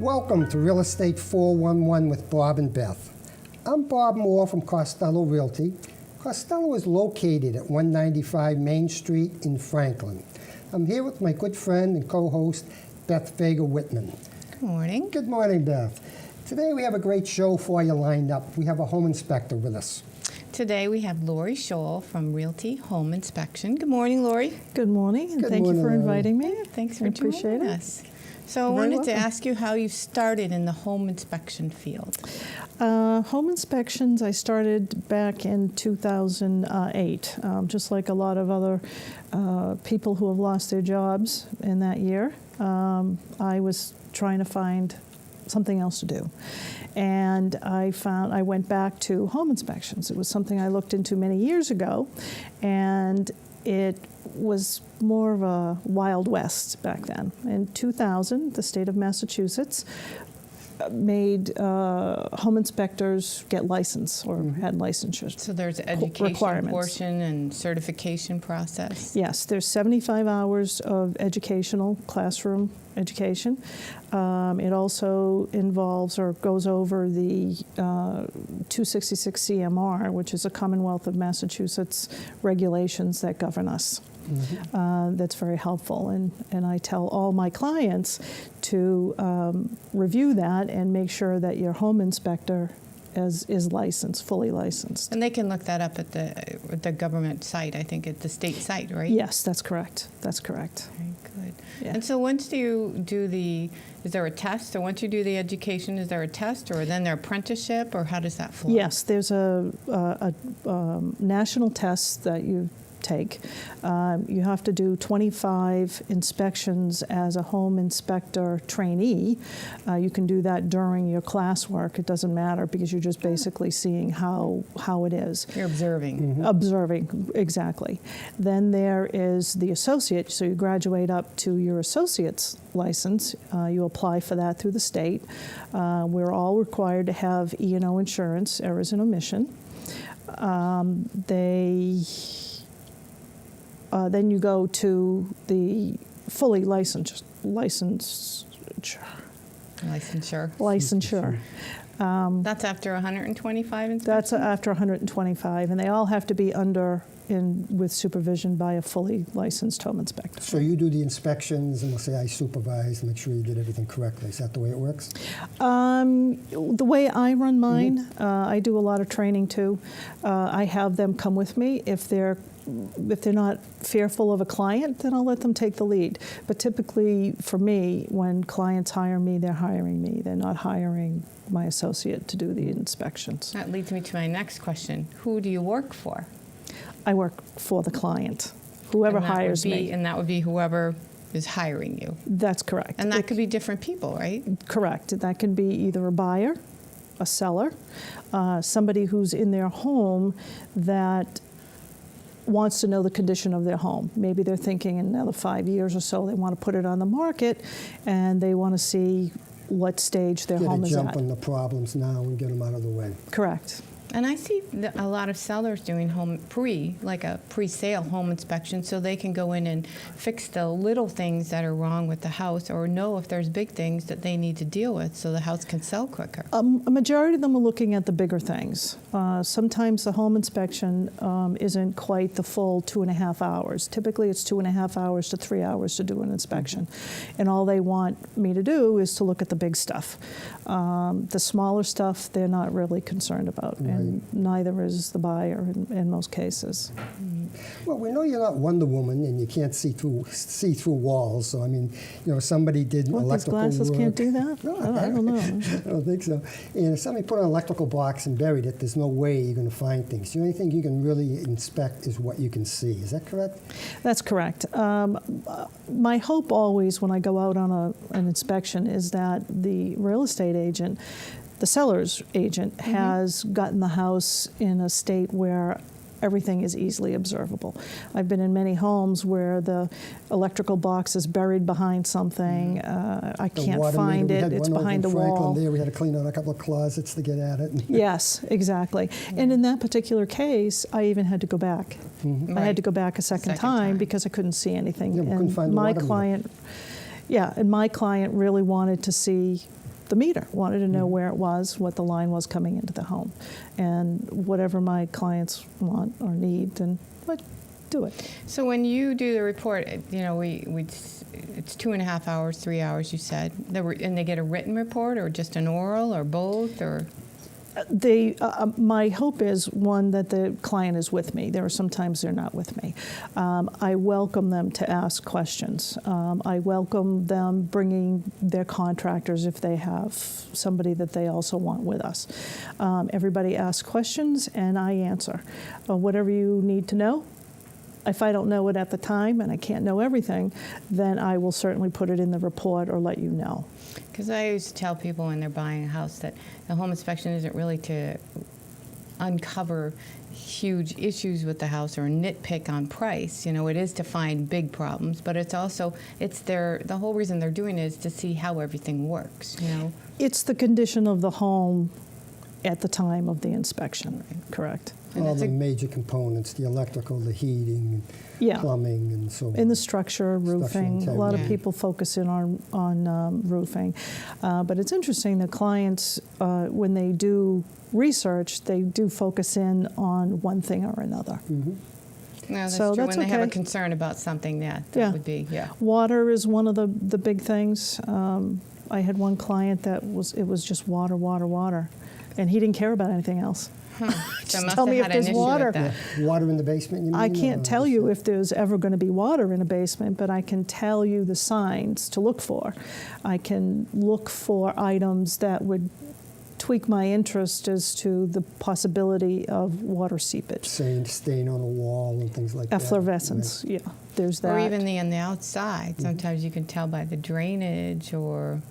Welcome to Real Estate 411 with Bob and Beth. I'm Bob Moore from Costello Realty. Costello is located at 195 Main Street in Franklin. I'm here with my good friend and co-host, Beth Vega-Whitman. Good morning. Good morning, Beth. Today we have a great show for you lined up. We have a home inspector with us. Today we have Lori Scholl from Realty Home Inspection. Good morning, Lori. Good morning, and Good thank you morning, for Lori. inviting me. Thanks for I appreciate joining it. us. So I You're very wanted to welcome. ask you how you started in the home inspection field. Home inspections, I started back in 2008, just like a lot of other people who have lost their jobs in that year. I was trying to find something else to do. And I went back to home inspections. It was something I looked into many years ago, and it was more of a Wild West back then. In 2000, the state of Massachusetts made home inspectors get license or had licensure. So there's education requirements. portion and certification process. Yes, there's 75 hours of educational classroom education. It also involves or goes over the 266 CMR, which is a Commonwealth of Massachusetts regulations that govern us. That's very helpful, and I tell all my clients to review that and make sure that your home inspector is licensed, fully licensed. And they can look that up at the government site, I think at the state site, right? Yes, that's correct. That's correct. Very good. Yeah. And so once you do is there a test? So once you do the education, is there a test or then their apprenticeship, or how does that flow? Yes, there's a national test that you take. You have to do 25 inspections as a home inspector trainee. You can do that during your classwork. It doesn't matter because you're just basically seeing how it is. You're observing. Observing, exactly. Then there is the associate, so you graduate up to your associate's license. You apply for that through the state. We're all required to have E&O insurance, errors and omission. Then you go to the fully licensure. That's after 125 inspections? That's after 125, and they all have to be with supervision by a fully licensed home inspector. So you do the inspections, and let's say I supervise, make sure you did everything correctly. Is that the way it works? The way I run mine, I do a lot of training too. I have them come with me. If they're not fearful of a client, then I'll let them take the lead. But typically, for me, when clients hire me, they're hiring me. They're not hiring my associate to do the inspections. That leads me to my next question. Who do you work for? I work for the client, whoever And that would hires be- me. And that would be whoever is hiring you. That's correct. And that could be different people, right? Correct. That can be either a buyer, a seller, somebody who's in their home that wants to know the condition of their home. Maybe they're thinking in another 5 years or so they want to put it on the market, and they want to see what stage their home is Get a jump at. on the problems now and get them out of the way. Correct. And I see a lot of sellers doing like a pre-sale home inspection, so they can go in and fix the little things that are wrong with the house, or know if there's big things that they need to deal with so the house can sell quicker. A majority of them are looking at the bigger things. Sometimes the home inspection isn't quite the full 2.5 hours. Typically it's 2.5 hours to 3 hours to do an inspection. And all they want me to do is to look at the big stuff. The smaller stuff they're not really concerned about. And neither is the buyer in most cases. Well, we know you're not Wonder Woman, and you can't see through walls. So I mean, somebody did What, these electrical glasses work. can't do that? No, I don't know. I don't think so. And if somebody put an electrical box and buried it, there's no way you're going to find things. The only thing you can really inspect is what you can see. Is that correct? That's correct. My hope always when I go out on an inspection is that the real estate agent, the seller's agent, has gotten the house in a state where everything is easily observable. I've been in many homes where the electrical box is buried behind something. I can't find it. It's behind a wall. There, we had to clean out a couple of closets to get at it. Yes, exactly. And in that particular case, I even had to go back. I had to go back a second time because I couldn't see anything. Yeah, we couldn't find the my water meter. client, and my client really wanted to see the meter, wanted to know where it was, what the line was coming into the home. And whatever my clients want or need, then I'd do it. So when you do the report, it's 2.5 hours, 3 hours, you said, and they get a written report or just an oral or both, or? My hope is, one, that the client is with me. There are sometimes they're not with me. I welcome them to ask questions. I welcome them bringing their contractors if they have somebody that they also want with us. Everybody asks questions and I answer. Whatever you need to know. If I don't know it at the time and I can't know everything, then I will certainly put it in the report or let you know. Because I used to tell people when they're buying a house that the home inspection isn't really to uncover huge issues with the house or nitpick on price. It is to find big problems, but it's also, the whole reason they're doing it is to see how everything works, It's the condition of the home at the time of the inspection, correct? And All it's the a- major components, the electrical, the heating, Yeah. plumbing, and so on. In the structure, roofing. A lot of Yeah. people focus in on roofing. But it's interesting that clients, when they do research, they do focus in on one thing or another. No, that's So true. that's When they have a okay. concern about something, that Yeah. would be, yeah. Water is one of the big things. I had one client that it was just water, water, water. And he didn't care about anything else. So Just must tell have me had if an there's issue water. with that. Water in the basement, you mean? I can't or tell just you the- if there's ever going to be water in a basement, but I can tell you the signs to look for. I can look for items that would tweak my interest as to the possibility of water seepage. Stain on a wall and things like that. Efflorescence, yeah, there's that. Or even on the outside. Sometimes you can tell by the drainage or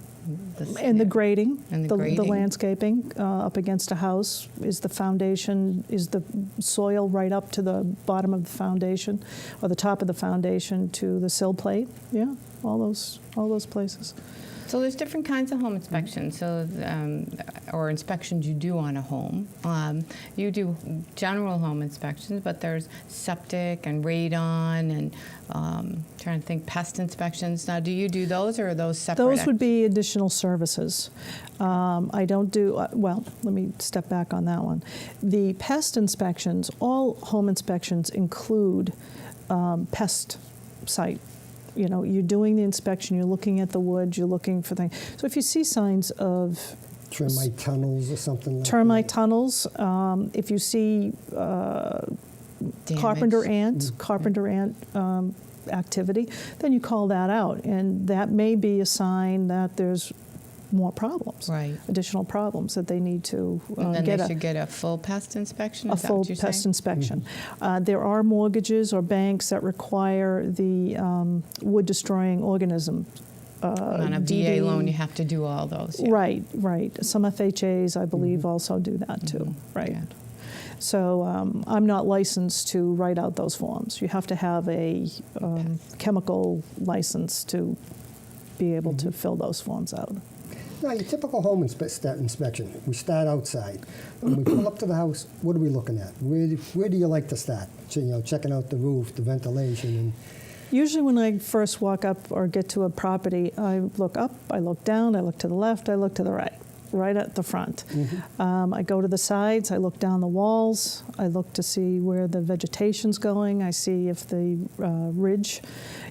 And the grading, And the the grading. landscaping up against a house. Is the foundation, is the soil right up to the bottom of the foundation or the top of the foundation to the sill plate? Yeah, all those places. So there's different kinds of home inspections, or inspections you do on a home. You do general home inspections, but there's septic and radon and trying to think pest inspections. Now, do you do those, or are those separate? Those would be additional services. I don't do, well, let me step back on that one. The pest inspections, all home inspections include pest site. You're doing the inspection, you're looking at the wood, you're looking for things. So if you see signs of Termite tunnels or something like termite that. tunnels, if you see carpenter ants, activity, then you call that out. And that may be a sign that there's more problems, Right. additional problems that they need to And then get they should get a full pest inspection? a Is that full what you're pest saying? inspection. There are mortgages or banks that require the wood-destroying organism. On a DD. VA loan, you have to do all those. Yeah. Right. Some FHAs, I believe, also do that too. Right. Yeah. So I'm not licensed to write out those forms. You have to have a chemical license to be able to fill those forms out. Now, your typical home inspection, we start outside. When we pull up to the house, what are we looking at? Where do you like to start? Checking out the roof, the ventilation, and Usually when I first walk up or get to a property, I look up, I look down, I look to the left, I look to the right at the front. I go to the sides, I look down the walls, I look to see where the vegetation's going, I see if the ridge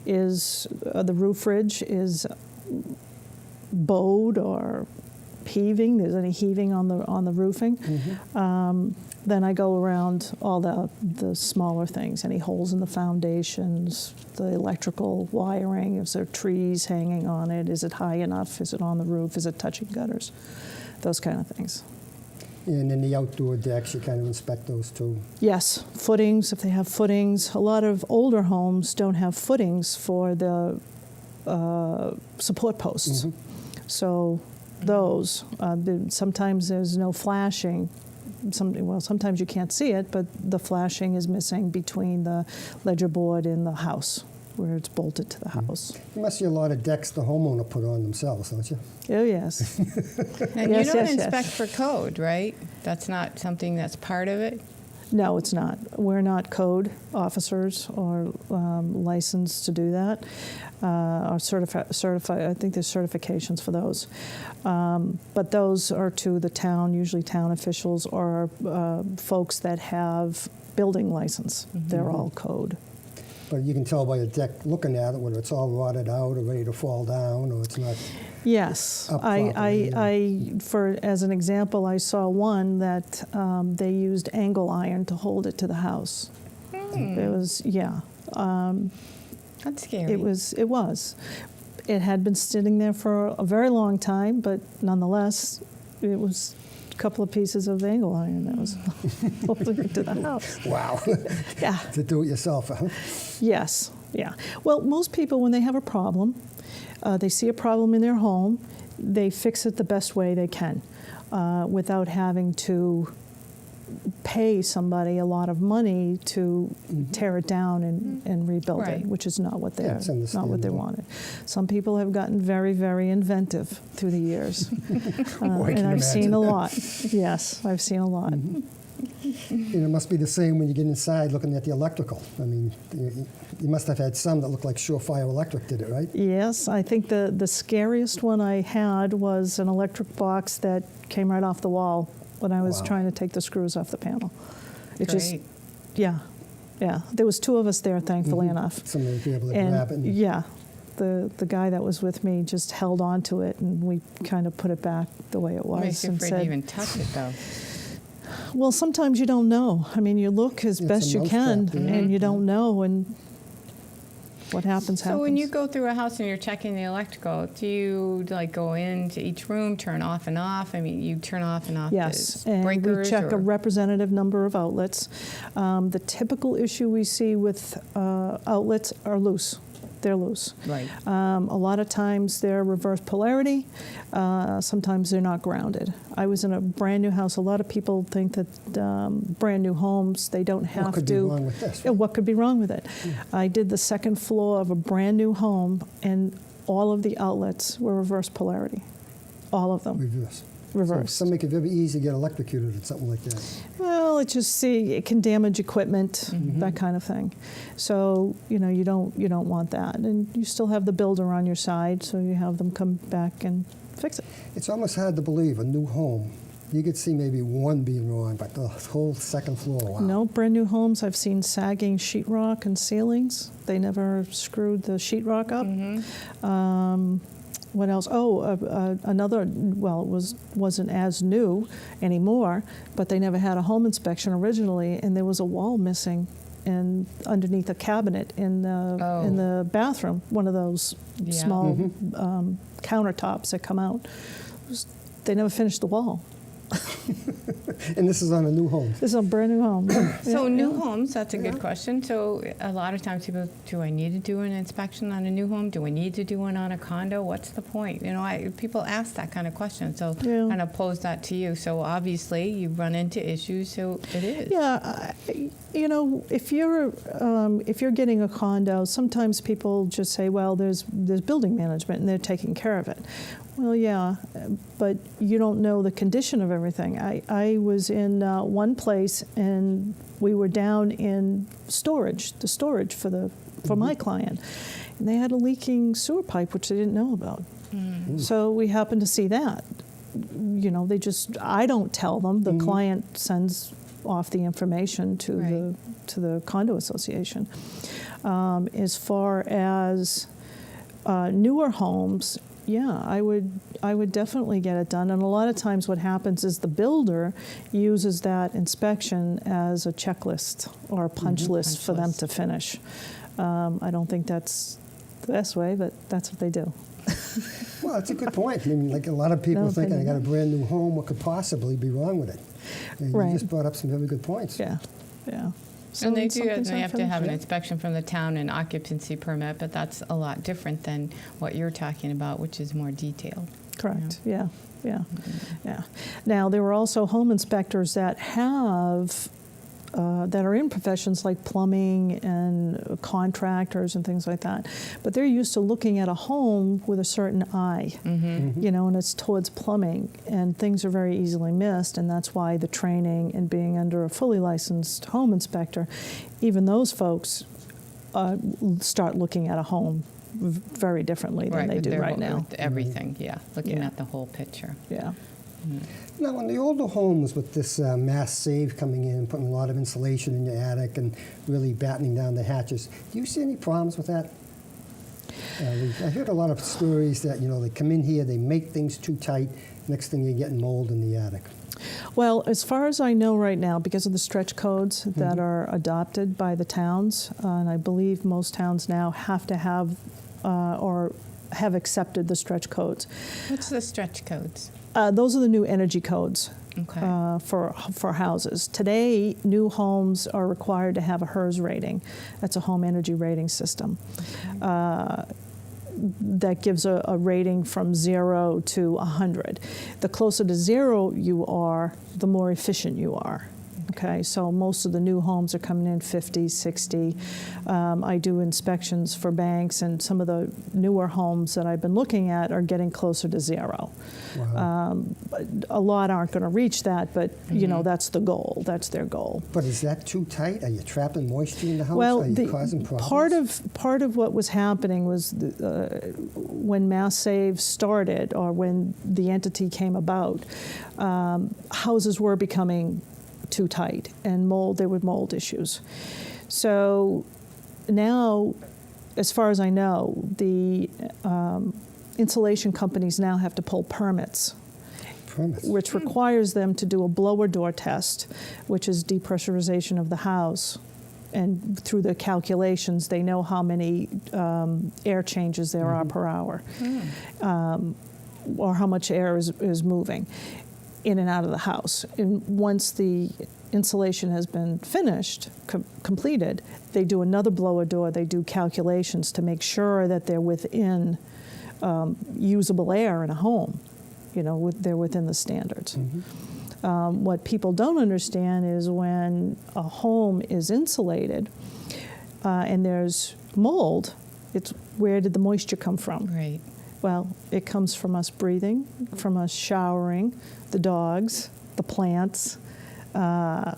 is, the roof ridge is bowed or heaving, there's any heaving on the roofing. Then I go around all the smaller things, any holes in the foundations, the electrical wiring, is there trees hanging on it, is it high enough, is it on the roof, is it touching gutters, those kind of things. And then the outdoor decks, you kind of inspect those too. Yes, footings, if they have footings. A lot of older homes don't have footings for the support posts. So those, sometimes there's no flashing. Sometimes you can't see it, but the flashing is missing between the ledger board and the house, where it's bolted to the house. You must see a lot of decks the homeowner put on themselves, don't you? Oh, yes. And Yes, you don't yes, yes. inspect for code, right? That's not something that's part of it? No, it's not. We're not code officers or licensed to do that. Or certified. I think there's certifications for those. But those are to the town, usually town officials or folks that have building license. They're all code. But you can tell by the deck looking at it whether it's all rotted out or ready to fall down or it's not. Yes, Up properly, as an example, I saw one that they used angle iron to hold it to the house. It was, yeah. That's scary. It was. It had been sitting there for a very long time, but nonetheless, it was a couple of pieces of angle iron that was holding it to the house. Wow. Yeah. To do it yourself, huh? Yes. Yeah. Well, most people, when they have a problem, they see a problem in their home, they fix it the best way they can without having to pay somebody a lot of money to tear it down and rebuild Right. it, which is not what Yeah, it's not what they understandable. wanted. Some people have gotten very, very inventive through the years, I and can I've seen imagine. a lot. Yes, I've seen a lot. And it must be the same when you get inside looking at the electrical. I mean, you must have had some that looked like Surefire Electric did it, right? Yes, I think the scariest one I had was an electric box that came right off the wall when I was Wow. trying to take the screws off the panel. It Great. yeah. There was two of us there, thankfully enough. Somebody would be able to And grab it. And, yeah, the guy that was with me just held on to it, and we kind of put it back the way it was. Makes you and afraid said, to even touch it, though. well, sometimes you don't know. I mean, you look as It's best a you can, mousetrap, yeah. and you don't know, and what happens So happens. when you go through a house and you're checking the electrical, do you like go into each room, turn off and off? I mean, you turn off and off Yes, the and breakers? we check a or- representative number of outlets. The typical issue we see with outlets are loose. They're loose. Right. A lot of times they're reverse polarity. Sometimes they're not grounded. I was in a brand new house. A lot of people think that brand new homes, they don't have what could to. be wrong with this? Yeah, what could be wrong with it? I did the second floor of a brand new home, and all of the outlets were reverse polarity. All of them Reverse. reversed. So make it very easy to get electrocuted or something like that. Well, it can damage equipment, that kind of thing. So you don't want that, and you still have the builder on your side, so you have them come back and fix it. It's almost hard to believe a new home. You could see maybe one being wrong, but the whole second floor, wow. No, brand new homes, I've seen sagging sheetrock and ceilings. They never screwed the sheetrock up. What else? Another. Well, it wasn't as new anymore, but they never had a home inspection originally, and there was a wall missing, and underneath a cabinet in the bathroom, one of those Yeah. small countertops that come out. They never finished the wall. And this is on a new home. This is a brand new home. So Yeah, new yeah. homes, that's a good question. So a lot of times people, do I need to do an inspection on a new home? Do I need to do one on a condo? What's the point? People ask that kind of question. So Yeah. kind of pose that to you. So obviously you run into issues. So it is. Yeah, if you're getting a condo, sometimes people just say, well, there's building management and they're taking care of it. Well, yeah, but you don't know the condition of everything. I was in one place and we were down in the storage for my client, and they had a leaking sewer pipe which they didn't know about. So we happened to see that. I don't tell them. The client sends off the information to Right. the condo association. As far as newer homes, yeah, I would definitely get it done. And a lot of times what happens is the builder uses that inspection as a checklist or a punch list Punch for them list. to finish. I don't think that's the best way, but that's what they do. Well, that's a good point. I mean, like a lot of people No thinking, I got a opinion. brand new home, what could possibly be wrong with it? And Right. you just brought up some very good points. Yeah. So And they when do. something's They have to have an unfinished- inspection from the town and occupancy permit, but that's a lot different than what you're talking about, which is more detailed. Correct. Yeah. Now there are also home inspectors that have that are in professions like plumbing and contractors and things like that. But they're used to looking at a home with a certain eye, you know, and it's towards plumbing, and things are very easily missed, and that's why the training and being under a fully licensed home inspector, even those folks start looking at a home very differently than they do right now. With everything, looking at the whole picture. Yeah. Now, in the older homes with this mass save coming in, putting a lot of insulation in your attic and really battening down the hatches, do you see any problems with that? I heard a lot of stories that, you know, they come in here, they make things too tight, next thing you're getting mold in the attic. Well, as far as I know right now, because of the stretch codes that are adopted by the towns, and I believe most towns now have to have or have accepted the stretch codes. What's the stretch codes? Those are the new energy codes Okay. for houses. Today, new homes are required to have a HERS rating. That's a home energy rating system. That gives a rating from 0 to 100. The closer to 0 you are, the more efficient you are. Okay, so most of the new homes are coming in 50, 60. I do inspections for banks, and some of the newer homes that I've been looking at are getting closer to 0. Wow. A lot aren't going to reach that, but you know, that's the goal. That's their goal. But is that too tight? Are you trapping moisture in the house? Well, Are you causing problems? part of what was happening was when Mass Save started, or when the entity came about, houses were becoming too tight, and there were mold issues. So now, as far as I know, the insulation companies now have to pull permits, which requires them to do a blower door test, which is depressurization of the house. And through the calculations, they know how many air changes there are per hour, or how much air is moving in and out of the house. And once the insulation has been finished, completed, they do another blower door. They do calculations to make sure that they're within usable air in a home. You know, they're within the standards. What people don't understand is when a home is insulated and there's mold, it's where did the moisture come from? Right. Well, it comes from us breathing, from us showering, the dogs, the plants,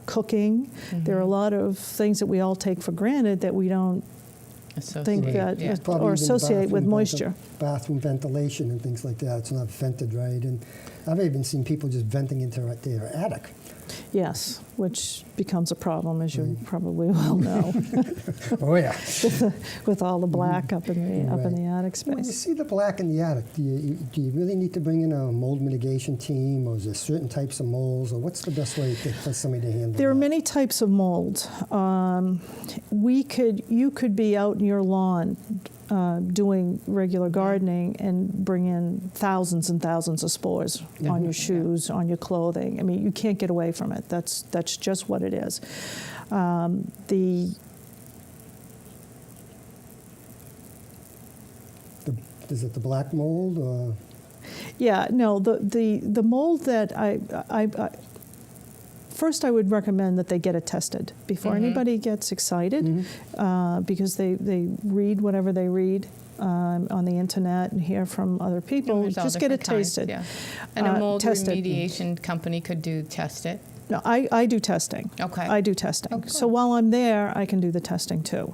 cooking. There are a lot of things that we all take for granted that we don't think that Probably or even associate with moisture. Bathroom ventilation and things like that. It's not vented right. And I've even seen people just venting into their attic. Yes, which becomes a problem, as you probably well know, Oh, yeah. with all the black up in the attic When you space. see the black in the attic, do you really need to bring in a mold mitigation team, or is there certain types of molds, or what's the best way for somebody to handle There are that? many types of mold. You could be out in your lawn doing regular gardening and bring in thousands and thousands of spores on your shoes, on your clothing. I mean, you can't get away from it. That's just what it is. Is it the black mold, or? Yeah, no, the mold that I first I would recommend that they get it tested before anybody gets excited, because they read whatever they read on the internet and hear from other people. There's all Just get it different kinds, tasted. yeah. And a mold test it. remediation company could test it. No, I do testing. Okay. I do testing. Oh, cool. So while I'm there, I can do the testing too.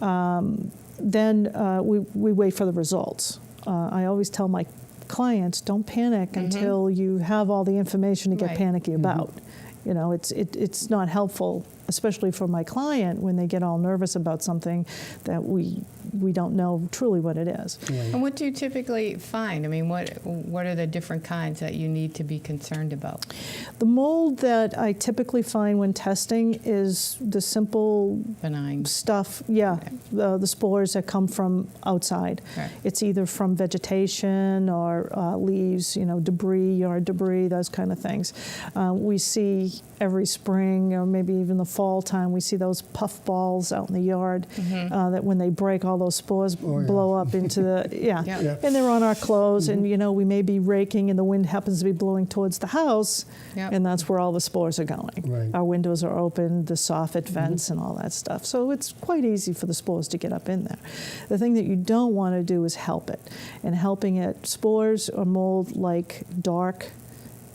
Then we wait for the results. I always tell my clients, don't panic until you have all the information to get Right. panicky about. You know, it's not helpful, especially for my client, when they get all nervous about something that we don't know truly what it is. And what do you typically find? I mean, what are the different kinds that you need to be concerned about? The mold that I typically find when testing is the simple Benign. stuff, the spores that come from outside. Right. It's either from vegetation or leaves, debris, yard debris, those kind of things. We see every spring or maybe even the fall fall time, we see those puff balls out in the yard that when they break, all those spores blow up into the, Yeah. and they're on our clothes, and we may be raking and the wind happens to be blowing towards the house, and that's where all the spores are going. Right. Our windows are open, the soffit vents and all that stuff. So it's quite easy for the spores to get up in there. The thing that you don't want to do is help it. And helping it, spores or mold like dark,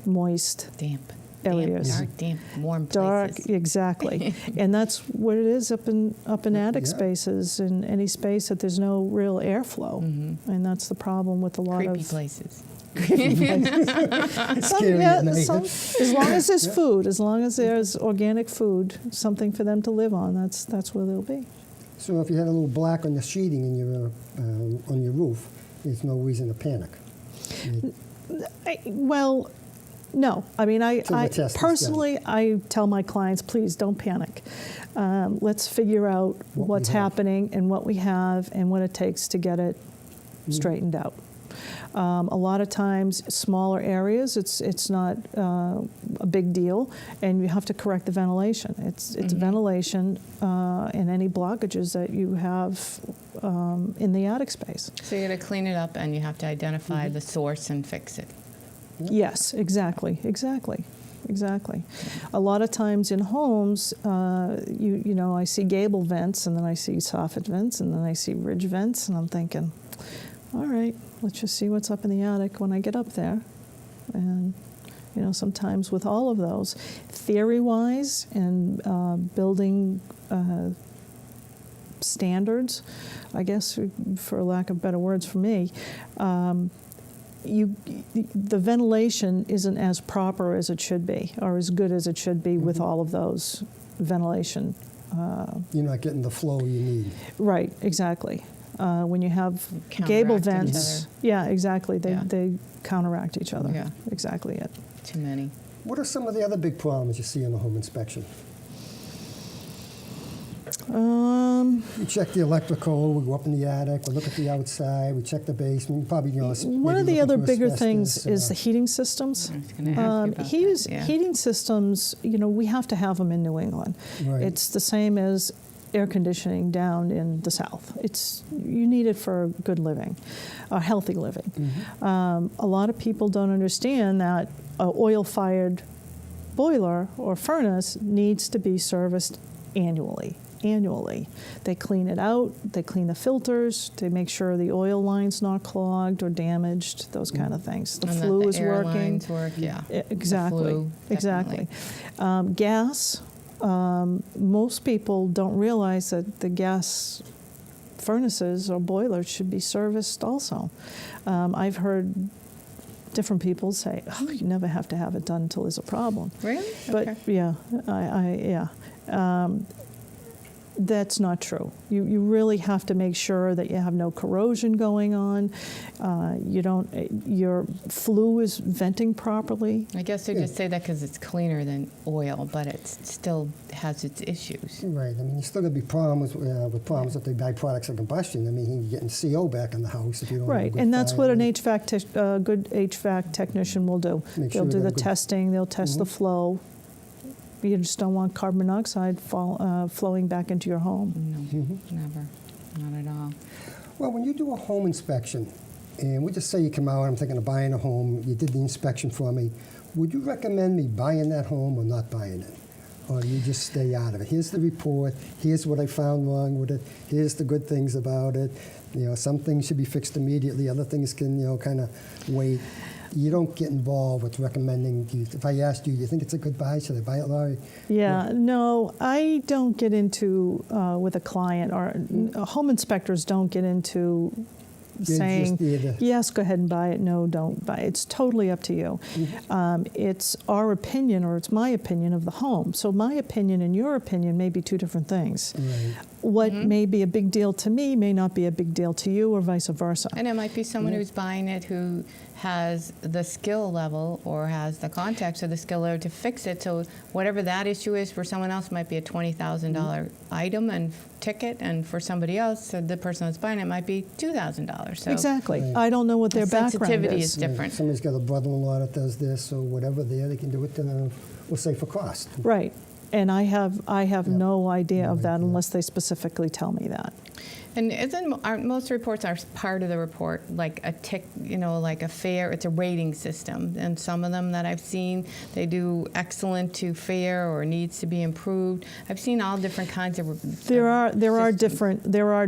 moist Damp. areas. Dark, damp, warm Dark, places. exactly. And that's what it is up in attic spaces, and any space that there's no real airflow. And that's the problem with a lot Creepy of places. It's scary at night. as long as there's food, as long as there's organic food, something for them to live on, that's where they'll be. So if you had a little black on the sheeting in your on your roof, there's no reason to panic. Well, no. I mean, I Till the test is done. personally, I tell my clients, please don't panic. Let's figure out What we what's have. happening and what we have and what it takes to get it straightened out. A lot of times, smaller areas, it's not a big deal, and you have to correct the ventilation. It's ventilation and any blockages that you have in the attic space. So you got to clean it up, and you have to identify the source and fix it. Yes, exactly. A lot of times in homes, I see gable vents, and then I see soffit vents, and then I see ridge vents, and I'm thinking, all right, let's just see what's up in the attic when I get up there. And sometimes with all of those, theory-wise and building standards, I guess, for lack of better words for me, the ventilation isn't as proper as it should be, or as good as it should be with all of those ventilation. You're not getting the flow you need. Right, exactly. When you have Counteract gable each vents, yeah, exactly. Yeah. They counteract each other. Yeah. Exactly it. Too many. What are some of the other big problems you see in a home inspection? We check the electrical, we go up in the attic, we look at the outside, we check the basement, probably, One of the other bigger things is the heating systems. I was going to ask you about that. Yeah. Heating systems, we have to have them in New England. Right. It's the same as air conditioning down in the South. You need it for good living, healthy living. A lot of people don't understand that an oil-fired boiler or furnace needs to be serviced annually. They clean it out, they clean the filters, they make sure the oil line's not clogged or damaged, those kind of things. The And flue that is the air working. lines work, yeah. Exactly. The flue, Exactly. definitely. Gas. Most people don't realize that the gas furnaces or boilers should be serviced also. I've heard different people say, "Oh, you never have to have it done until there's a problem." Really? But Okay. yeah, that's not true. You really have to make sure that you have no corrosion going on. Your flue is venting properly. I guess they just say that because it's cleaner than oil, but it still has its issues. Right. I mean, there's still going to be problems with problems with the byproducts of combustion. I mean, you're getting CO back in the house if you don't have a Right, good and that's what fire an rate. good HVAC technician will do. Make They'll sure do you the got a good- testing, they'll test the flow. You just don't want carbon monoxide flowing back into your home. No, never. Not at all. Well, when you do a home inspection, and we just say you come out, I'm thinking of buying a home, you did the inspection for me, would you recommend me buying that home or not buying it? Or do you just stay out of it? Here's the report, here's what I found wrong with it, here's the good things about it. Some things should be fixed immediately, other things can, kind of wait. You don't get involved with recommending. If I asked you, you think it's a good buy? Should I buy it, Laurie? Yeah, no, I don't get into, with a client, or home inspectors don't get into You're saying, just either- yes, go ahead and buy it, no, don't buy it. It's totally up to you. It's our opinion, or it's my opinion of the home. So my opinion and your opinion may be two different things. Right. What may be a big deal to me may not be a big deal to you, or vice versa. And it might be someone who's buying it who has the skill level or has the contacts or the skill level to fix it. So whatever that issue is for someone else might be a $20,000 item and ticket, and for somebody else, so the person that's buying it might be $2,000. So Exactly. Right. I don't know what the their background sensitivity is. is different. Somebody's got a brother-in-law that does this, or whatever there, they can do it, we'll say for cost. Right. And I have no idea of that unless they specifically tell me that. And aren't most reports are part of the report, like a tick, like a fair, it's a rating system. And some of them that I've seen, they do excellent to fair or needs to be improved. I've seen all different kinds of There are systems.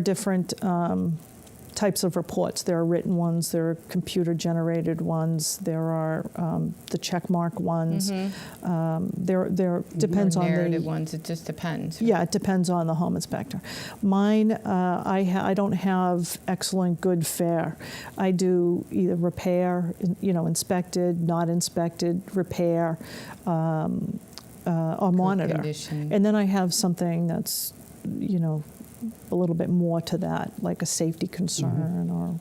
different types of reports. There are written ones, there are computer-generated ones, there are the checkmark ones. There depends on narrative the ones. It just depends. Yeah, it depends on the home inspector. Mine, I don't have excellent, good, fair. I do either repair, inspected, not inspected, repair, or monitor. condition. And then I have something that's, a little bit more to that, like a safety concern, or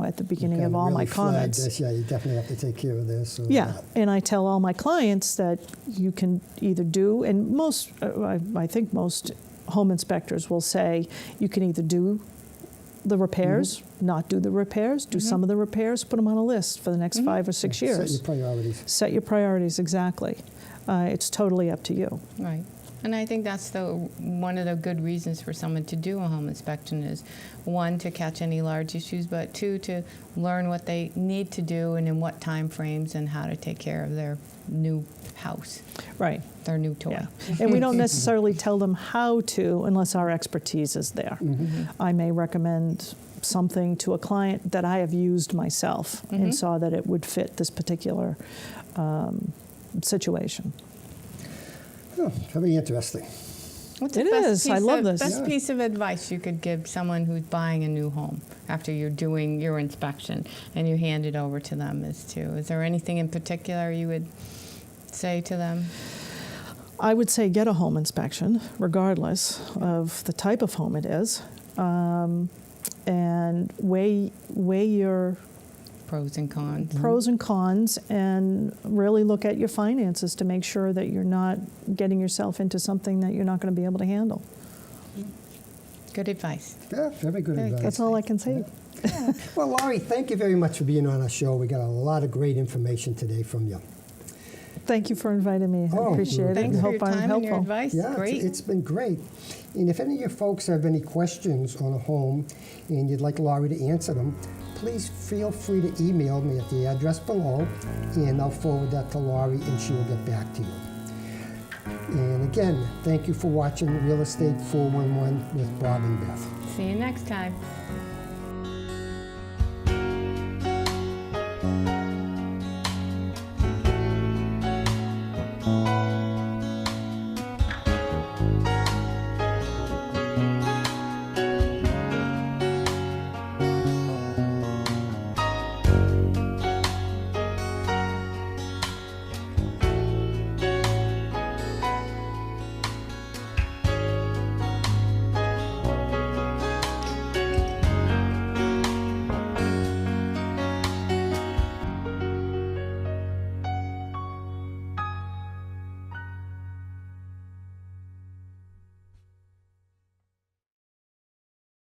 at the beginning of all my comments. This. Yeah, you definitely have to take care of this. Or Yeah, that. and I tell all my clients that you can either do, and most, I think most home inspectors will say, you can either do the repairs, not do the repairs, do some of the repairs, put them on a list for the next 5 or 6 years. Set your priorities. Set your priorities, exactly. It's totally up to you. Right. And I think that's one of the good reasons for someone to do a home inspection is, 1, to catch any large issues, but 2, to learn what they need to do and in what time frames and how to take care of their new house, Right. their new toy. Yeah. And we don't necessarily tell them how to unless our expertise is there. I may recommend something to a client that I have used myself and saw that it would fit this particular situation. Oh, very interesting. What's It the best is. I piece love of- this. Best Yeah. piece of advice you could give someone who's buying a new home after you're doing your inspection and you hand it over to them is there anything in particular you would say to them? I would say get a home inspection, regardless of the type of home it is, and weigh your Pros and cons. pros and cons, and really look at your finances to make sure that you're not getting yourself into something that you're not going to be able to handle. Good advice. Yeah, very good Very advice. That's all I can say. Well, Laurie, thank you very much for being on our show. We got a lot of great information today from you. Thank you for inviting me. I Oh, appreciate it. Thanks and for hope your I'm time and your helpful. advice. Yeah, Great. it's been great. And if any of you folks have any questions on a home and you'd like Laurie to answer them, please feel free to email me at the address below, and I'll forward that to Laurie, and she will get back to you. And again, thank you for watching Real Estate 411 with Bob and Beth. See you next time.